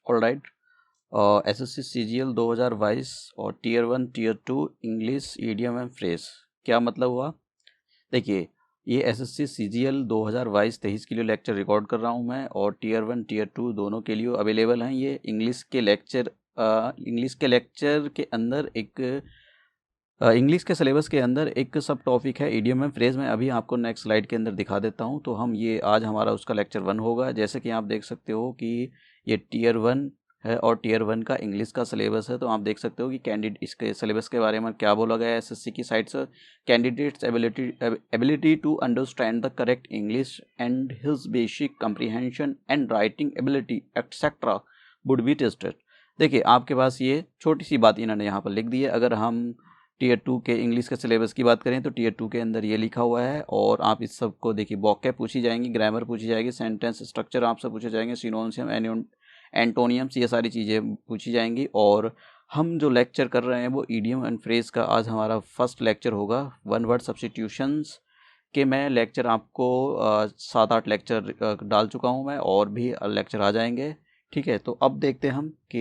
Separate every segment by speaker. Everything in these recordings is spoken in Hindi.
Speaker 1: ऑलराइट। एसएससी सीजीएल 2022 और tier 1 tier 2 English idiom and phrase, क्या मतलब हुआ? देखिए, ये एसएससी सीजीएल 2022-23 के लिए लेक्चर रिकॉर्ड कर रहा हूँ मैं, और टीयर 1 टीयर 2 दोनों के लिए अवेलेबल हैं ये इंग्लिश के लेक्चर। के अंदर एक इंग्लिश के सिलेबस के अंदर एक सब टॉपिक है इडियम एंड फ्रेज में। अभी आपको नेक्स्ट स्लाइड के अंदर दिखा देता हूं। तो हम ये आज हमारा उसका लेक्चर 1 होगा। जैसे कि आप देख सकते हो कि ये टीयर 1 है और टीयर 1 का इंग्लिश का सिलेबस है। तो आप देख सकते हो कि कैंडिडेट इसके सिलेबस के बारे में क्या बोला गया है एसएससी की साइड से। Candidate's ability to understand the correct English and his basic comprehension and writing ability etcetera would be tested. देखिए, आपके पास ये छोटी सी बात इन्होंने यहाँ पर लिख दी है। अगर हम टीयर 2 के इंग्लिश के सिलेबस की बात करें तो टीयर 2 के अंदर ये लिखा हुआ है, और आप इस सब को देखिए, वोकैब पूछी जाएंगी, ग्रामर पूछी जाएगी, सेंटेंस स्ट्रक्चर आपसे पूछे जाएंगे, सिनोनियम एंटोनियम्स, ये सारी चीज़ें पूछी जाएंगी। और हम जो लेक्चर कर रहे हैं वो ईडियम एंड फ्रेज का आज हमारा फर्स्ट लेक्चर होगा, वन वर्ड सब्स्टिट्यूशंस के। मैं लेक्चर आपको 7-8 लेक्चर डाल चुका हूँ मैं, और भी लेक्चर आ जाएंगे। ठीक है, तो अब देखते हैं हम कि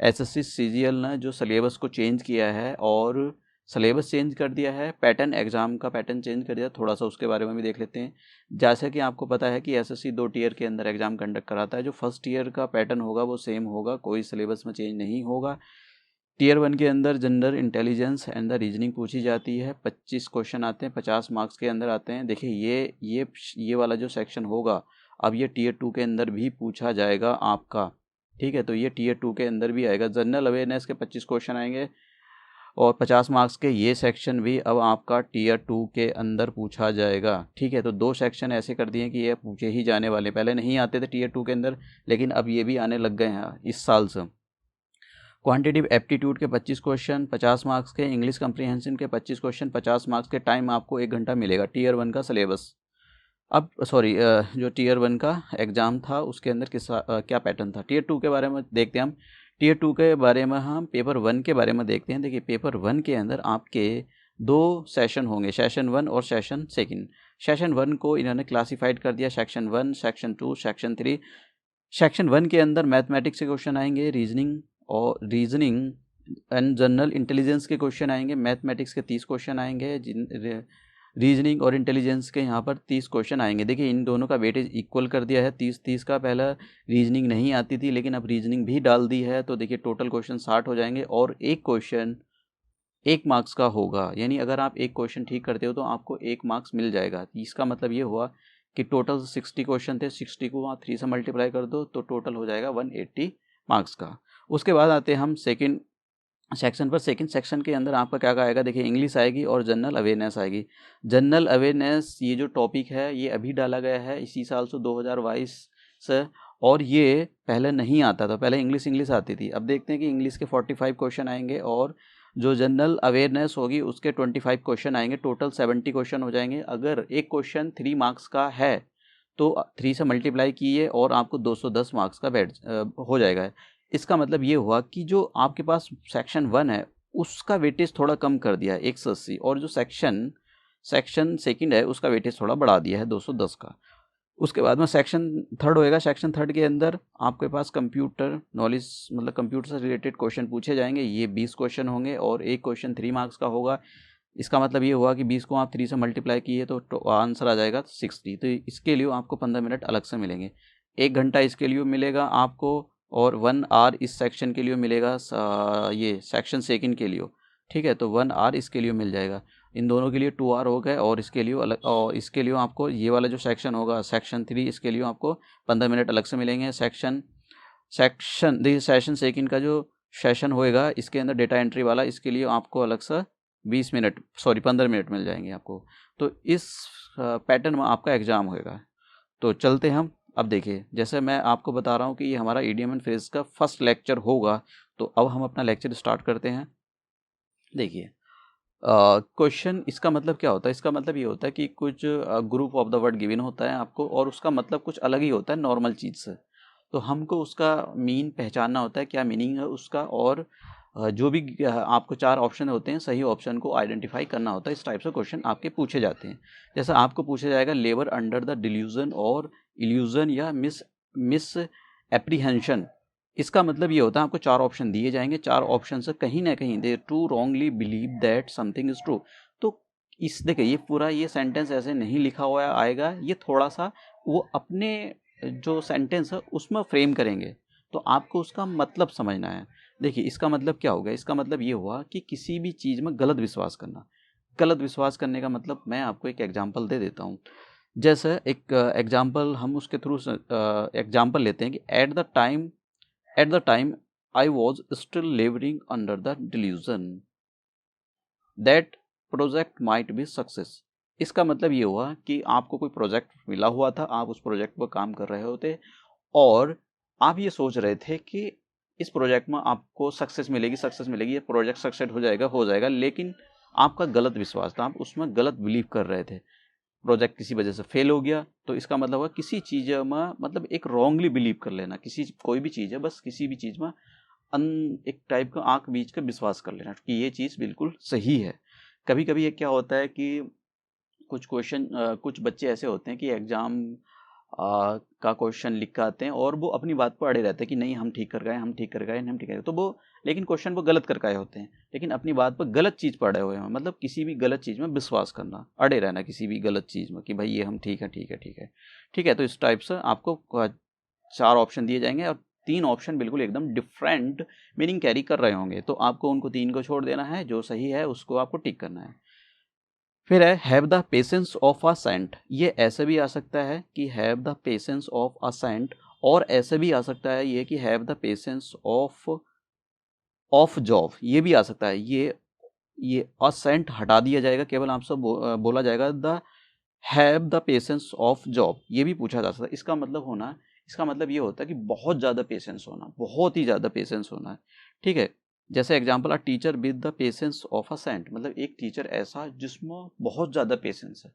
Speaker 1: एसएससी सीजीएल ने जो सिलेबस को चेंज किया है, और सिलेबस चेंज कर दिया है, पैटर्न एग्ज़ाम का पैटर्न चेंज कर दिया, थोड़ा सा उसके बारे में भी देख लेते हैं। जैसे कि आपको पता है कि एसएससी 2 टीयर के अंदर एग्ज़ाम कंडक्ट कराता है। जो फर्स्ट ईयर का पैटर्न होगा वो सेम होगा, कोई सिलेबस में चेंज नहीं होगा। टीयर 1 के अंदर general intelligence and the reasoning पूछी जाती है, 25 क्वेश्चन आते हैं, 50 मार्क्स के अंदर आते हैं। देखिए, ये वाला जो सेक्शन होगा, अब ये टीयर 2 के अंदर भी पूछा जाएगा आपका। ठीक है, तो ये टीयर 2 के अंदर भी आएगा। जनरल अवेयरनेस के 25 क्वेश्चन आएंगे, और 50 मार्क्स के ये सेक्शन भी अब आपका टीयर 2 के अंदर पूछा जाएगा। ठीक है, तो 2 सेक्शन ऐसे कर दिए कि ये पूछे ही जाने वाले, पहले नहीं आते थे टीयर 2 के अंदर, लेकिन अब ये भी आने लग गए हैं इस साल से। क्वांटिटिव एप्टीट्यूड के 25 क्वेश्चन 50 मार्क्स के, इंग्लिश कम्प्रीहेंशन के 25 क्वेश्चन 50 मार्क्स के, टाइम आपको 1 घंटा मिलेगा। टीयर 1 का सिलेबस। अब जो टीयर 1 का एग्ज़ाम था उसके अंदर क्या पैटर्न था। टीयर 2 के बारे में देखते हैं हम। टीयर 2 के बारे में हम पेपर 1 के बारे में देखते हैं। देखिए, पेपर 1 के अंदर आपके 2 सेशन होंगे, सेशन 1 और सेशन 2। सेशन 1 को इन्होंने क्लासीफाइड कर दिया, सेक्शन 1, सेक्शन 2, सेक्शन 3। सेक्शन 1 के अंदर मैथमेटिक्स के क्वेश्चन आएंगे, रीजनिंग एंड जनरल इंटेलिजेंस के क्वेश्चन आएंगे। मैथमेटिक्स के 30 क्वेश्चन आएंगे, रीजनिंग और इंटेलिजेंस के यहाँ पर 30 क्वेश्चन आएंगे। देखिए, इन दोनों का वेटेज इक्वल कर दिया है, 30-30 का। पहला रीजनिंग नहीं आती थी, लेकिन अब रीजनिंग भी डाल दी है। तो देखिए, टोटल क्वेश्चन 60 हो जाएंगे, और एक क्वेश्चन 1 मार्क्स का होगा। यानी अगर आप एक क्वेश्चन ठीक करते हो तो आपको 1 मार्क्स मिल जाएगा। इसका मतलब ये हुआ कि टोटल 60 क्वेश्चन थे, 60 को वहाँ 3 से मल्टीप्लाई कर दो तो टोटल हो जाएगा 180 मार्क्स का। उसके बाद आते हैं हम सेकंड सेक्शन पर। सेकंड सेक्शन के अंदर आपका क्या आएगा? देखिए, इंग्लिश आएगी और जनरल अवेयरनेस आएगी। जनरल अवेयरनेस ये जो टॉपिक है ये अभी डाला गया है इसी साल से, 2022 से, और ये पहले नहीं आता था। पहले इंग्लिश आती थी। अब देखते हैं कि इंग्लिश के 45 क्वेश्चन आएंगे, और जो जनरल अवेयरनेस होगी उसके 25 क्वेश्चन आएंगे। टोटल 70 क्वेश्चन हो जाएंगे। अगर एक क्वेश्चन 3 मार्क्स का है तो 3 से मल्टीप्लाई कीजिए और आपको 210 मार्क्स का बैठ हो जाएगा। इसका मतलब ये हुआ कि जो आपके पास सेक्शन 1 है उसका वेटेज थोड़ा कम कर दिया है 180, और जो सेक्शन सेकंड है उसका वेटेज थोड़ा बढ़ा दिया है 210 का। उसके बाद में सेक्शन 3 होएगा। सेक्शन 3 के अंदर आपके पास कंप्यूटर नॉलेज, मतलब कंप्यूटर से रिलेटेड क्वेश्चन पूछे जाएंगे। ये 20 क्वेश्चन होंगे, और एक क्वेश्चन 3 मार्क्स का होगा। इसका मतलब ये हुआ कि 20 को आप 3 से मल्टीप्लाई किए तो आंसर आ जाएगा 60। तो इसके लिए आपको 15 मिनट अलग से मिलेंगे। 1 घंटा इसके लिए मिलेगा आपको, और 1 आवर इस सेक्शन के लिए मिलेगा, ये सेक्शन सेकंड के लिए। ठीक है, तो 1 आवर इसके लिए मिल जाएगा। इन दोनों के लिए 2 आवर हो गए, और इसके लिए अलग, और इसके लिए आपको ये वाला जो सेक्शन होगा सेक्शन 3, इसके लिए आपको 15 मिनट अलग से मिलेंगे। सेक्शन सेकंड का जो सेशन होएगा इसके अंदर डेटा एंट्री वाला, इसके लिए आपको अलग से 15 मिनट मिल जाएंगे आपको। तो इस पैटर्न में आपका एग्ज़ाम होएगा। तो चलते हम। अब देखिए, जैसे मैं आपको बता रहा हूँ कि ये हमारा ईडियम एंड फ्रेज का फर्स्ट लेक्चर होगा, तो अब हम अपना लेक्चर स्टार्ट करते हैं। देखिए, क्वेश्चन इसका मतलब क्या होता है? इसका मतलब ये होता है कि कुछ group of the word given होता है आपको, और उसका मतलब कुछ अलग ही होता है नॉर्मल चीज़ से। तो हमको उसका मीन पहचानना होता है, क्या मीनिंग है उसका, और जो भी आपको 4 ऑप्शन होते हैं, सही ऑप्शन को आइडेंटिफाई करना होता है। इस टाइप से क्वेश्चन आपके पूछे जाते हैं। जैसा आपको पूछा जाएगा, लेबर अंडर द डिल्यूजन और इल्यूजन या मिस एप्रीहेंशन इसका मतलब ये होता है आपको 4 ऑप्शन दिए जाएंगे, 4 ऑप्शन से कहीं ना कहीं they too wrongly believe that something is true. तो इस देखिए ये पूरा ये सेंटेंस ऐसे नहीं लिखा हुआ आएगा, ये थोड़ा सा वो अपने जो सेंटेंस है उसमें फ्रेम करेंगे, तो आपको उसका मतलब समझना है। देखिए इसका मतलब क्या होगा, इसका मतलब ये हुआ कि किसी भी चीज़ में गलत विश्वास करना। गलत विश्वास करने का मतलब मैं आपको एक एग्जांपल दे देता हूँ। जैसे एक एग्जांपल हम उसके थ्रू एग्जांपल लेते हैं कि at the time I was still living under the delusion that project might be success. इसका मतलब ये हुआ कि आपको कोई प्रोजेक्ट मिला हुआ था, आप उस प्रोजेक्ट पर काम कर रहे होते और आप ये सोच रहे थे कि इस प्रोजेक्ट में आपको सक्सेस मिलेगी, ये प्रोजेक्ट सक्सेस हो जाएगा, लेकिन आपका गलत विश्वास था, आप उसमें गलत बिलीव कर रहे थे। प्रोजेक्ट किसी वजह से फेल हो गया, तो इसका मतलब हुआ किसी चीज़ में मतलब एक रॉन्गली बिलीव कर लेना, किसी कोई भी चीज़ है, बस किसी भी चीज़ में एक टाइप का आंख बीच का विश्वास कर लेना कि ये चीज़ बिल्कुल सही है। कभी कभी ये क्या होता है कि कुछ बच्चे ऐसे होते हैं कि एग्जाम का क्वेश्चन लिख के आते हैं और वो अपनी बात पर अड़े रहते हैं कि नहीं हम ठीक कर गए, तो वो लेकिन क्वेश्चन वो गलत करके आए होते हैं, लेकिन अपनी बात पर गलत चीज़ पर अड़े हुए हैं। मतलब किसी भी गलत चीज़ में विश्वास करना, अड़े रहना किसी भी गलत चीज़ में कि भाई ये हम ठीक है। तो इस टाइप से आपको 4 ऑप्शन दिए जाएंगे और 3 ऑप्शन बिल्कुल एकदम डिफरेंट मीनिंग कैरी कर रहे होंगे, तो आपको उनको 3 को छोड़ देना है, जो सही है उसको आपको टिक करना है। फिर है have the patience of a saint. ये ऐसे भी आ सकता है कि have the patience of a saint, और ऐसे भी आ सकता है ये कि have the patience of Job, ये भी आ सकता है। ये अ सेंट हटा दिया जाएगा, केवल आपसे बोला जाएगा the have the patience of Job, ये भी पूछा जा सकता है। इसका मतलब ये होता है कि बहुत ज़्यादा पेशेंस होना, बहुत ही ज़्यादा पेशेंस होना है। ठीक है, जैसे example, a teacher with the patience of a saint, मतलब एक टीचर ऐसा जिसमें बहुत ज़्यादा पेशेंस है।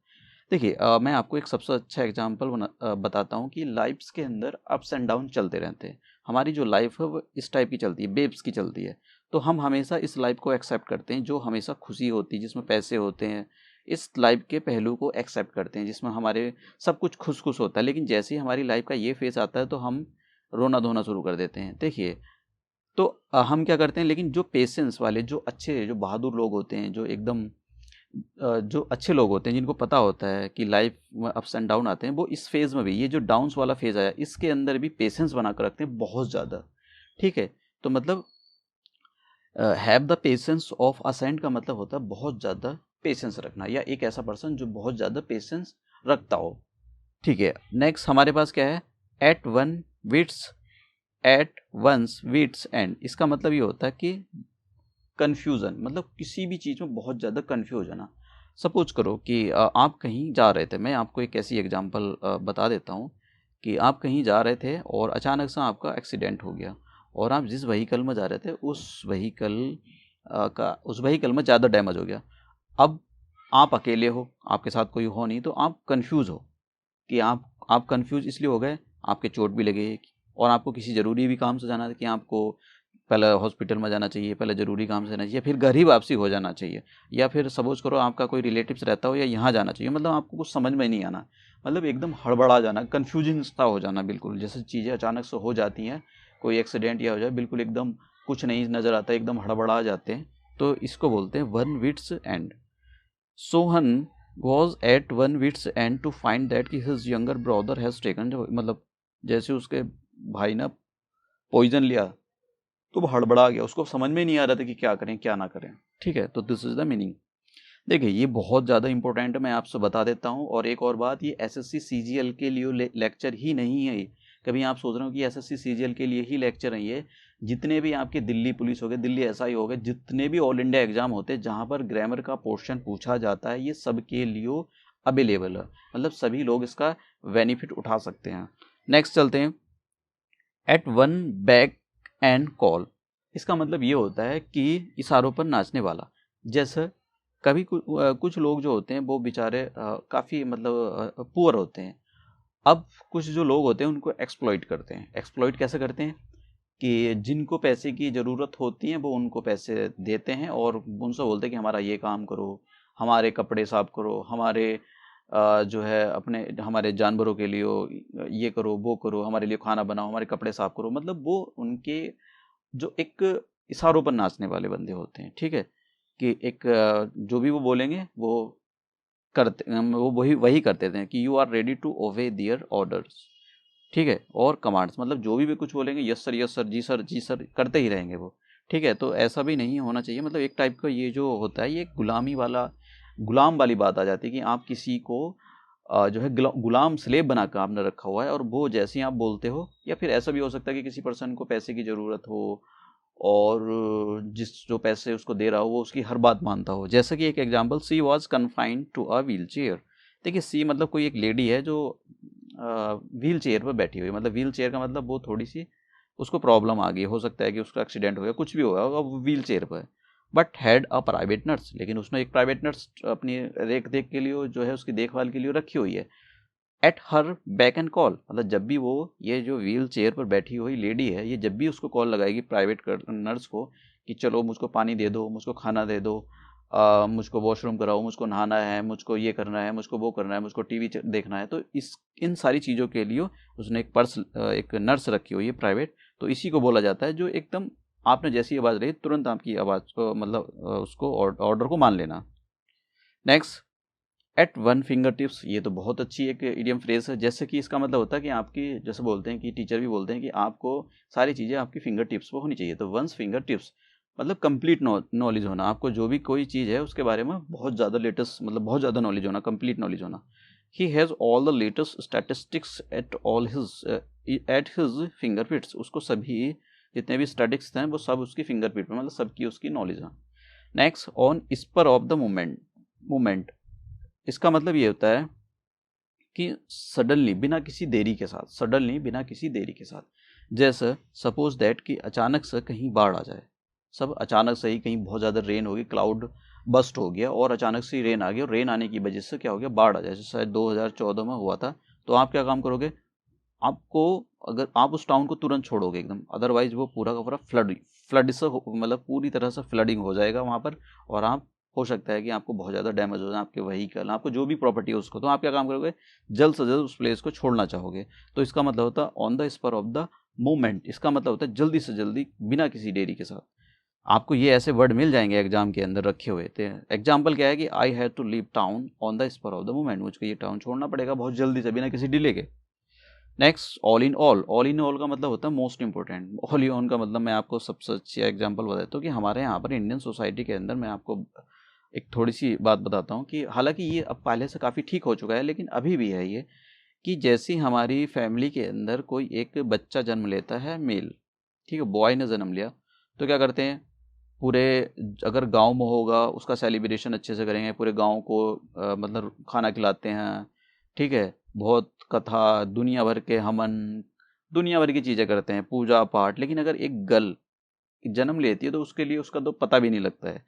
Speaker 1: देखिए मैं आपको एक सबसे अच्छा एग्जाम्पल बताता हूँ कि लाइफ्स के अंदर अप्स एंड डाउन चलते रहते हैं। हमारी जो लाइफ है वो इस टाइप की चलती है, वेव्स की चलती है। तो हम हमेशा इस लाइफ को एक्सेप्ट करते हैं जो हमेशा खुशी होती है, जिसमें पैसे होते हैं, इस लाइफ के पहलू को एक्सेप्ट करते हैं जिसमें हमारे सब कुछ खुश खुश होता है। लेकिन जैसे ही हमारी लाइफ का ये फेज आता है तो हम रोना धोना शुरू कर देते हैं। देखिए तो हम क्या करते हैं, लेकिन जो पेशेंस वाले, जो अच्छे, जो बहादुर लोग होते हैं, जो एकदम जो अच्छे लोग होते हैं, जिनको पता होता है कि लाइफ में अप्स एंड डाउन आते हैं, वो इस फेज़ में भी, ये जो डाउन्स वाला फेज़ आया इसके अंदर भी पेशेंस बना कर रखते हैं बहुत ज़्यादा। ठीक है, तो मतलब have the patience of a saint का मतलब होता है बहुत ज़्यादा पेशेंस रखना, या एक ऐसा पर्सन जो बहुत ज़्यादा पेशेंस रखता हो। ठीक है, नेक्स्ट हमारे पास क्या है, at one wits at one's wits end. इसका मतलब ये होता है कि कन्फ्यूज़न, मतलब किसी भी चीज़ में बहुत ज़्यादा कन्फ्यूज होना। सपोज करो कि आप कहीं जा रहे थे, मैं आपको एक ऐसी एग्जांपल बता देता हूँ कि आप कहीं जा रहे थे और अचानक से आपका एक्सीडेंट हो गया, और आप जिस व्हीकल में जा रहे थे उस व्हीकल में ज़्यादा डैमेज हो गया। अब आप अकेले हो, आपके साथ कोई हो नहीं, तो आप कंफ्यूज हो कि आप कंफ्यूज इसलिए हो गए, आपके चोट भी लगे और आपको किसी ज़रूरी भी काम से जाना था कि आपको पहले हॉस्पिटल में जाना चाहिए, पहले ज़रूरी काम से जाना चाहिए, फिर घर ही वापसी हो जाना चाहिए, या फिर सपोज करो आपका कोई रिलेटिव्स रहता हो या यहाँ जाना चाहिए, मतलब आपको कुछ समझ में नहीं आना, मतलब एकदम हड़बड़ा जाना, कन्फ्यूजिंग सा हो जाना, बिल्कुल जैसे चीज़ें अचानक से हो जाती हैं, कोई एक्सीडेंट या हो जाए, बिल्कुल एकदम कुछ नहीं नज़र आता, एकदम हड़बड़ा जाते हैं, तो इसको बोलते हैं one wits end. Sohan was at one wits end to find that कि his younger brother has taken, मतलब जैसे उसके भाई ने पॉइजन लिया तो वो हड़बड़ा गया, उसको समझ में नहीं आ रहा था कि क्या करें क्या ना करें। ठीक है, तो दिस इज द मीनिंग। देखिए ये बहुत ज़्यादा इंपॉर्टेंट है, मैं आपसे बता देता हूँ। और एक और बात, ये एसएससी सीजीएल के लिए लेक्चर ही नहीं है। कभी आप सोच रहे हो कि एसएससी सीजीएल के लिए ही लेक्चर है ये, जितने भी आपके दिल्ली पुलिस हो गए, दिल्ली एसआई हो गए, जितने भी ऑल इंडिया एग्जाम होते हैं जहाँ पर ग्रामर का पोर्शन पूछा जाता है, ये सब के लिए अवेलेबल है, मतलब सभी लोग इसका बेनिफिट उठा सकते हैं। नेक्स्ट चलते हैं, at one beck and call. इसका मतलब ये होता है कि इशारों पर नाचने वाला। जैसे कभी कुछ लोग जो होते हैं वो बेचारे काफ़ी मतलब पुअर होते हैं। अब कुछ जो लोग होते हैं उनको एक्सप्लॉइट करते हैं। एक्सप्लॉइट कैसे करते हैं कि जिनको पैसे की ज़रूरत होती है वो उनको पैसे देते हैं और उनसे बोलते हैं कि हमारा ये काम करो, हमारे कपड़े साफ करो, हमारे जो है अपने हमारे जानवरों के लिए ये करो वो करो, हमारे लिए खाना बनाओ, हमारे कपड़े साफ करो, मतलब वो उनके जो एक इशारों पर नाचने वाले बंदे होते हैं, ठीक है, कि एक जो भी वो बोलेंगे वो करते, वो वही वही करते थे कि you are ready to obey their orders, ठीक है, और कमांड्स, मतलब जो भी कुछ बोलेंगे यस सर जी सर करते ही रहेंगे वो, ठीक है। तो ऐसा भी नहीं होना चाहिए, मतलब एक टाइप का ये जो होता है ये गुलाम वाली बात आ जाती है कि आप किसी को जो है गुलाम स्लेव बना कर आपने रखा हुआ है, और वो जैसे ही आप बोलते हो, या फिर ऐसा भी हो सकता है कि किसी पर्सन को पैसे की ज़रूरत हो और जिस जो पैसे उसको दे रहा हो वो उसकी हर बात मानता हो। जैसे कि एक example, she was confined to a wheel chair. देखिए सी मतलब कोई एक लेडी है जो व्हील चेयर पर बैठी हुई है, मतलब व्हील चेयर का मतलब वो थोड़ी सी उसको प्रॉब्लम आ गई, हो सकता है कि उसका एक्सीडेंट हो गया, कुछ भी होगा, वो व्हील चेयर पर है, but had a private nurse, लेकिन उसने एक प्राइवेट नर्स अपनी देख के लिए जो है उसकी देखभाल के लिए रखी हुई है। At her back and call, मतलब जब भी वो ये जो व्हील चेयर पर बैठी हुई लेडी है, ये जब भी उसको कॉल लगाएगी प्राइवेट नर्स को कि चलो मुझको पानी दे दो, मुझको खाना दे दो, मुझको वॉशरूम कराओ, मुझको नहाना है, मुझको ये करना है, मुझको वो करना है, मुझको टीवी देखना है, तो इस इन सारी चीज़ों के लिए उसने एक नर्स रखी हुई है प्राइवेट। तो इसी को बोला जाता है जो एकदम आपने जैसी आवाज़ रही तुरंत आपकी आवाज़ को, मतलब उसको ऑर्डर को मान लेना। Next, at one finger tips, ये तो बहुत अच्छी एक इडियम फ्रेज है। जैसे कि इसका मतलब होता है कि आपकी, जैसे बोलते हैं कि टीचर भी बोलते हैं कि आपको सारी चीज़ें आपकी फिंगर टिप्स पर होनी चाहिए। तो वंस फिंगर टिप्स मतलब कंप्लीट नॉलेज होना, आपको जो भी कोई चीज़ है उसके बारे में बहुत ज़्यादा लेटेस्ट, मतलब बहुत ज़्यादा नॉलेज होना, कंप्लीट नॉलेज होना। He has all the latest statistics at his finger tips, उसको सभी जितने भी स्टैटिस्टिक्स हैं वो सब उसकी फिंगर टिप पर, मतलब सबकी उसकी नॉलेज है। Next, on spur of the moment, इसका मतलब ये होता है कि सडनली बिना किसी देरी के साथ, सडनली बिना किसी देरी के साथ। जैसे सपोज दैट कि अचानक से कहीं बाढ़ आ जाए, सब अचानक से ही कहीं बहुत ज़्यादा रेन होगी, क्लाउड बस्ट हो गया और अचानक से रेन आ गया, और रेन आने की वजह से क्या हो गया, बाढ़ आ जाए, जैसे शायद 2014 में हुआ था। तो आप क्या काम करोगे, आपको, अगर आप उस टाउन को तुरंत छोड़ोगे एकदम, अदरवाइज वो पूरा का पूरा फ्लड से मतलब पूरी तरह से फ्लडिंग हो जाएगा वहाँ पर, और आप हो सकता है कि आपको बहुत ज़्यादा डैमेज हो जाए, आपके व्हीकल, आपको जो भी प्रॉपर्टी है उसको। तो आप क्या काम करोगे, जल्द से जल्द उस प्लेस को छोड़ना चाहोगे। तो इसका मतलब होता है on the spur of the moment, इसका मतलब होता है जल्दी से जल्दी बिना किसी देरी के साथ। आपको ये ऐसे वर्ड मिल जाएंगे एग्जाम के अंदर रखे हुए थे। एग्जाम्पल क्या है कि I have to leave town on the spur of the moment, मुझको ये टाउन छोड़ना पड़ेगा बहुत जल्दी से बिना किसी डिले के। नेक्स्ट, ऑल इन ऑल का मतलब होता है most important. All in all का मतलब मैं आपको सबसे अच्छा एग्जांपल बताता हूँ कि हमारे यहाँ पर इंडियन सोसाइटी के अंदर, मैं आपको एक थोड़ी सी बात बताता हूँ कि हालांकि ये अब पहले से काफ़ी ठीक हो चुका है, लेकिन अभी भी है ये, कि जैसी हमारी फैमिली के अंदर कोई एक बच्चा जन्म लेता है मेल, ठीक है, बॉय ने जन्म लिया, तो क्या करते हैं पूरे, अगर गांव में होगा उसका सेलिब्रेशन अच्छे से करेंगे, पूरे गांव को मतलब खाना खिलाते हैं, ठीक है, बहुत कथा, दुनिया भर के हमन, दुनिया भर की चीज़ें करते हैं, पूजा पाठ। लेकिन अगर एक गर्ल जन्म लेती है तो उसके लिए उसका तो पता भी नहीं लगता है,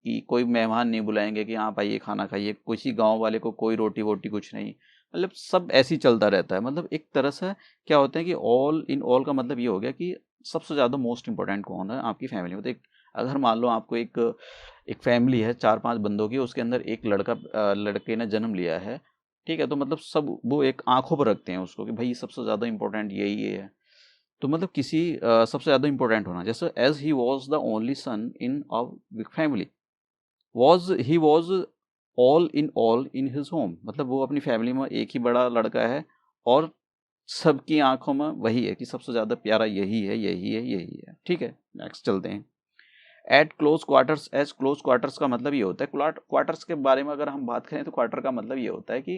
Speaker 1: कि कोई मेहमान नहीं बुलाएंगे कि आप आइए खाना खाइए, किसी गांव वाले को कोई रोटी वोटी कुछ नहीं, मतलब सब ऐसे ही चलता रहता है। मतलब एक तरह से क्या होता है कि ऑल इन ऑल का मतलब ये हो गया कि सबसे ज़्यादा मोस्ट इंपॉर्टेंट कौन है आपकी फैमिली में। तो एक, अगर मान लो आपको एक एक फैमिली है 4-5 बंदों की, उसके अंदर एक लड़के ने जन्म लिया है, ठीक है, तो मतलब सब वो एक आंखों पर रखते हैं उसको कि भाई सबसे ज़्यादा इंपॉर्टेंट यही ये है। तो मतलब किसी सबसे ज़्यादा इंपॉर्टेंट होना, जैसे as he was the only son in a big family, was all in his home, मतलब वो अपनी फैमिली में एक ही बड़ा लड़का है, और सबकी आंखों में वही है कि सबसे ज़्यादा प्यारा यही है, यही है, यही है, ठीक है। नेक्स्ट चलते हैं, at close quarters. As close quarters का मतलब ये होता है, क्वार्टर्स के बारे में अगर हम बात करें तो क्वार्टर का मतलब ये होता है कि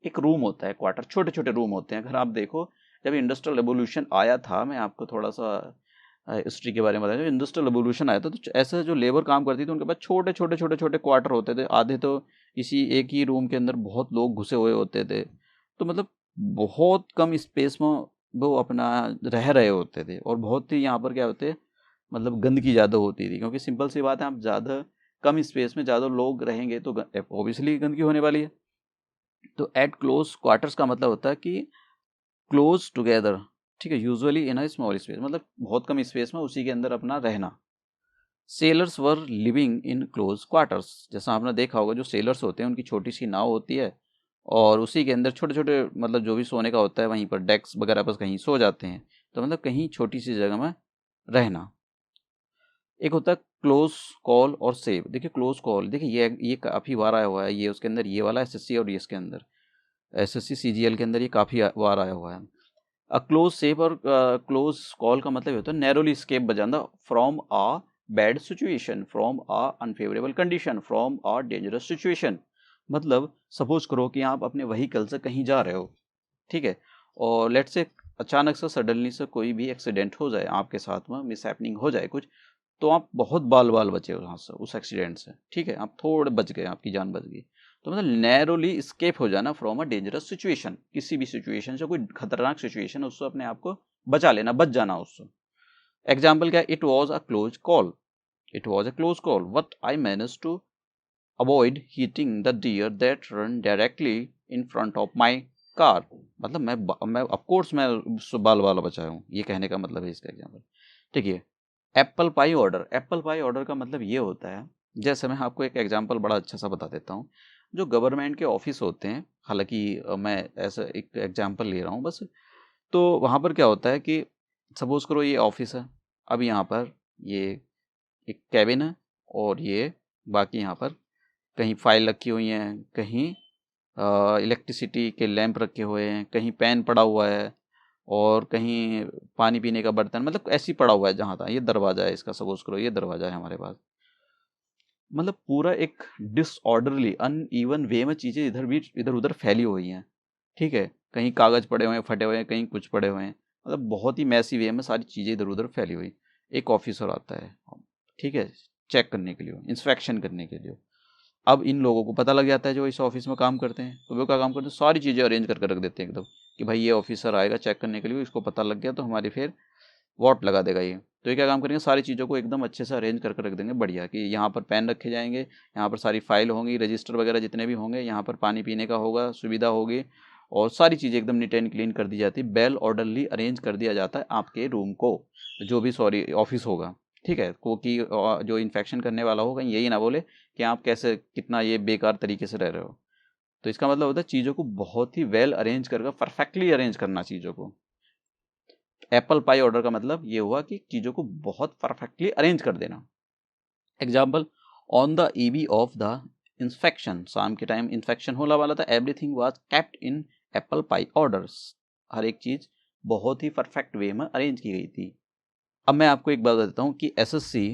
Speaker 1: एक रूम होता है, क्वार्टर छोटे छोटे रूम होते हैं। अगर आप देखो जब इंडस्ट्रियल रेवोल्यूशन आया था, मैं आपको थोड़ा सा हिस्ट्री के बारे में बताया, जब इंडस्ट्रियल रेवोल्यूशन आया था तो ऐसे जो लेबर काम करती थी उनके पास छोटे छोटे छोटे छोटे क्वार्टर होते थे, आधे तो इसी एक ही रूम के अंदर बहुत लोग घुसे हुए होते थे, तो मतलब बहुत कम स्पेस में वो अपना रह रहे होते थे, और बहुत ही यहाँ पर क्या होते, मतलब गंदगी ज़्यादा होती थी, क्योंकि सिंपल सी बात है, आप ज़्यादा कम स्पेस में ज़्यादा लोग रहेंगे तो ऑब्वियसली गंदगी होने वाली है। तो एट क्लोज क्वार्टर्स का मतलब होता है कि क्लोज टुगेदर, ठीक है, usually in a small space, मतलब बहुत कम स्पेस में उसी के अंदर अपना रहना। Sellers were living in close quarters, जैसा आपने देखा होगा जो सेलर्स होते हैं उनकी छोटी सी नाव होती है, और उसी के अंदर छोटे छोटे मतलब जो भी सोने का होता है वहीं पर डेस्क वगैरह पर कहीं सो जाते हैं। तो मतलब कहीं छोटी सी जगह में रहना। एक होता है क्लोज कॉल और सेव। देखिए क्लोज कॉल, देखिए ये काफ़ी बार आया हुआ है, ये उसके अंदर ये वाला एसएससी और ये इसके अंदर एसएससी सीजीएल के अंदर ये काफ़ी बार आया हुआ है। क्लोज सेव और क्लोज कॉल का मतलब होता है नैरोली स्केप बजाना from a bad situation, from a unfavourable condition, from a dangerous situation. मतलब सपोज करो कि आप अपने व्हीकल से कहीं जा रहे हो, ठीक है, और लेट से अचानक से सडनली से कोई भी एक्सीडेंट हो जाए आपके साथ में, मिस हैपनिंग हो जाए कुछ, तो आप बहुत बाल बाल बचे वहाँ से उस एक्सीडेंट से, ठीक है, आप थोड़े बच गए, आपकी जान बच गई। तो मतलब नैरोली स्केप हो जाना फ्रॉम अ डेंजरस सिचुएशन, किसी भी सिचुएशन से, कोई खतरनाक सिचुएशन है उससे अपने आप को बचा लेना, बच जाना उससे। एग्जाम्पल क्या, it was a close call, it was a close call but I manage to avoid hitting the deer that ran directly in front of my car. मतलब मैं ऑफकोर्स मैं बाल बाल बचाया हूँ, ये कहने का मतलब है इसका एग्जाम्पल। ठीक है, apple pie order, apple pie order का मतलब ये होता है, जैसे मैं आपको एक एग्जांपल बड़ा अच्छा सा बता देता हूँ। जो गवर्नमेंट के ऑफिस होते हैं, हालांकि मैं ऐसा एक एग्जांपल ले रहा हूँ बस, तो वहाँ पर क्या होता है कि सपोज करो ये ऑफिस है, अब यहाँ पर ये एक कैबिन है, और ये बाकी यहाँ पर कहीं फाइल रखी हुई हैं, कहीं इलेक्ट्रिसिटी के लैंप रखे हुए हैं, कहीं पेन पड़ा हुआ है, और कहीं पानी पीने का बर्तन, मतलब ऐसे ही पड़ा हुआ है जहाँ था। ये दरवाज़ा है इसका, सपोज करो ये दरवाज़ा है हमारे पास। मतलब पूरा एक डिसऑर्डरली अनइवन वे में चीज़ें इधर उधर फैली हुई हैं, ठीक है, कहीं कागज़ पड़े हुए हैं फटे हुए हैं, कहीं कुछ पड़े हुए हैं, मतलब बहुत ही मैसी वे में सारी चीज़ें इधर उधर फैली हुई। एक ऑफिसर आता है, ठीक है, चेक करने के लिए, इंस्पेक्शन करने के लिए। अब इन लोगों को पता लग जाता है जो इस ऑफिस में काम करते हैं, तो वो क्या काम करते हैं, सारी चीज़ें अरेंज करके रख देते हैं एकदम, कि भाई ये ऑफिसर आएगा चेक करने के लिए, इसको पता लग गया तो हमारी फिर वॉट लगा देगा ये। तो ये क्या काम करेंगे, सारी चीज़ों को एकदम अच्छे से अरेंज करके रख देंगे बढ़िया, कि यहाँ पर पेन रखे जाएंगे, यहाँ पर सारी फाइल होंगी, रजिस्टर वगैरह जितने भी होंगे, यहाँ पर पानी पीने का होगा, सुविधा होगी, और सारी चीज़ें एकदम नीट एंड क्लीन कर दी जाती है, बेल ऑर्डरली अरेंज कर दिया जाता है आपके रूम को, जो भी सॉरी ऑफिस होगा, ठीक है, क्योंकि जो इन्फेक्शन करने वाला होगा यही ना बोले कि आप कैसे कितना ये बेकार तरीके से रह रहे हो। तो इसका मतलब होता है चीज़ों को बहुत ही वेल अरेंज करके, परफेक्टली अरेंज करना चीज़ों को। एप्पल पाई ऑर्डर का मतलब ये हुआ कि चीज़ों को बहुत परफेक्टली अरेंज कर देना। Example, on the eve of the inspection, शाम के टाइम इंस्पेक्शन होने वाला था, everything was kept in apple pie orders, हर एक चीज़ बहुत ही परफेक्ट वे में अरेंज की गई थी। अब मैं आपको एक बात बताता हूँ कि एसएससी,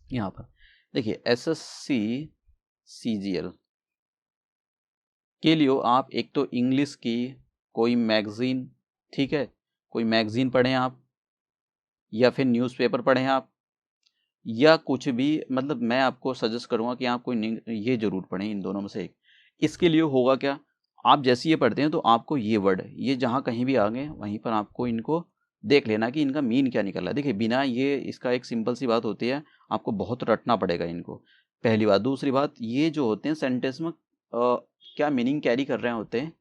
Speaker 1: यहाँ पर देखिए एसएससी सीजीएल के लिए आप एक तो इंग्लिश की कोई मैगजीन, ठीक है, कोई मैगजीन पढ़ें आप, या फिर न्यूज़पेपर पढ़ें आप, या कुछ भी, मतलब मैं आपको सजेस्ट करूँगा कि आप कोई ये ज़रूर पढ़ें, इन दोनों में से एक। इसके लिए होगा क्या, आप जैसे ये पढ़ते हैं तो आपको ये वर्ड ये जहाँ कहीं भी आ गए वहीं पर आपको इनको देख लेना कि इनका मीन क्या निकल रहा है। देखिए बिना ये, इसका एक सिंपल सी बात होती है, आपको बहुत रटना पड़ेगा इनको, पहली बात। दूसरी बात, ये जो होते हैं सेंटेंस में क्या मीनिंग कैरी कर रहे होते हैं,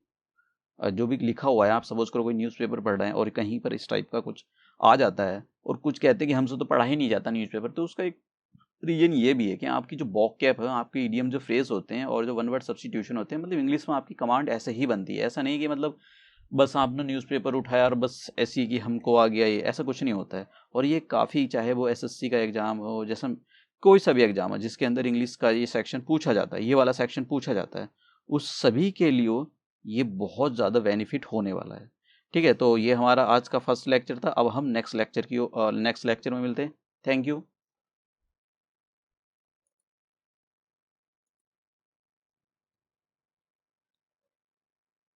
Speaker 1: जो भी लिखा हुआ है, आप सपोज करो कोई न्यूज़पेपर पढ़ रहे हैं और कहीं पर इस टाइप का कुछ आ जाता है, और कुछ कहते हैं कि हमसे तो पढ़ा ही नहीं जाता न्यूज़पेपर, तो उसका एक रीजन ये भी है कि आपकी जो वोकैब है, आपके इडियम जो फ्रेज होते हैं और जो वन वर्ड सब्स्टिट्यूशन होते हैं, मतलब इंग्लिश में आपकी कमांड ऐसे ही बनती है। ऐसा नहीं कि मतलब बस आपने न्यूज़पेपर उठाया और बस ऐसी कि हमको आ गया, ये ऐसा कुछ नहीं होता है। और ये काफ़ी, चाहे वो एसएससी का एग्ज़ाम हो, जैसा कोई सा भी एग्ज़ाम हो जिसके अंदर इंग्लिश का ये सेक्शन पूछा जाता है, ये वाला सेक्शन पूछा जाता है, उस सभी के लिए ये बहुत ज़्यादा बेनिफिट होने वाला है। ठीक है, तो ये हमारा आज का फर्स्ट लेक्चर था। अब हम नेक्स्ट लेक्चर में मिलते हैं। Thank you.